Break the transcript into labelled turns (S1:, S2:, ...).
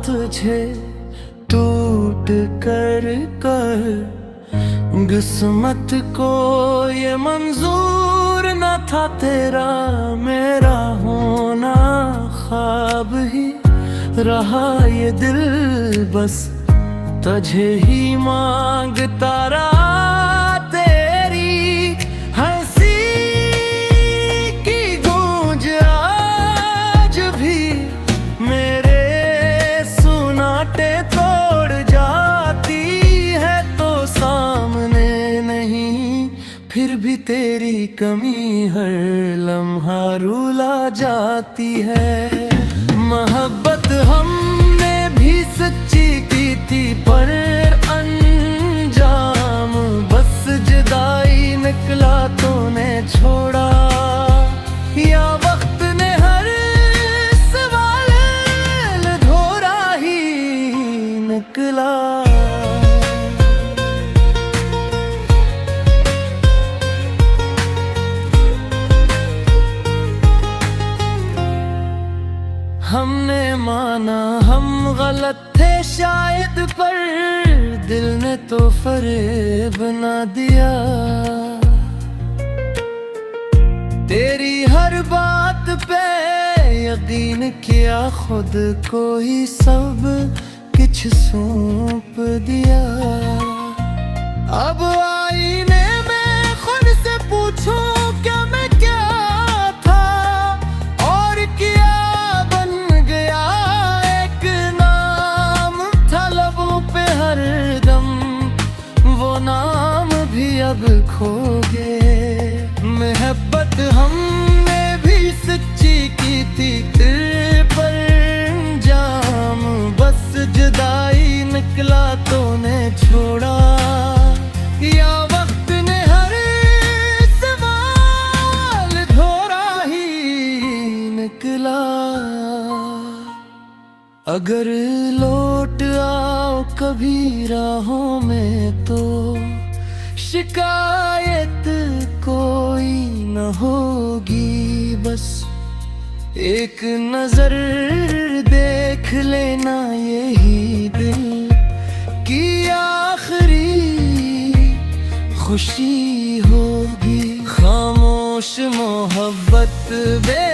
S1: तुझे टूट कर किस्मत को ये मंजूर न था तेरा मेरा होना, ख्वाब ही रहा ये दिल बस तुझे ही मांगता रहा। तेरी हंसी की गूंज आज भी मेरे सुनाटे तोड़ जाती है, तो सामने नहीं फिर भी तेरी कमी हर लम्हा रुला जाती है। मोहब्बत हमने भी सच्ची की थी पर अंजाम बस जुदाई निकला, तूने छोड़ा या वक्त ने हर सवाल धोरा ही निकला। हमने माना हम गलत थे शायद, पर दिल ने तो फरेब ना दिया। तेरी हर बात पे यकीन किया, खुद को ही सब कुछ सौंप दिया। अब आईने में खुद से पूछूं क्या मैं क्या था, और क्या बन गया एक नाम था लबों पे हरदम, वो नाम भी अब खो गए। मोहब्बत हमने भी सच्ची की थी तेरे पर अंजाम बस जुदाई निकला, तूने छोड़ा या वक्त ने हर सवाल धोरा ही निकला। अगर लौट आओ कभी राहों में तो शिकायत कोई न होगी, बस एक नजर देख लेना यही दिल की आखिरी खुशी होगी। खामोश मोहब्बत बे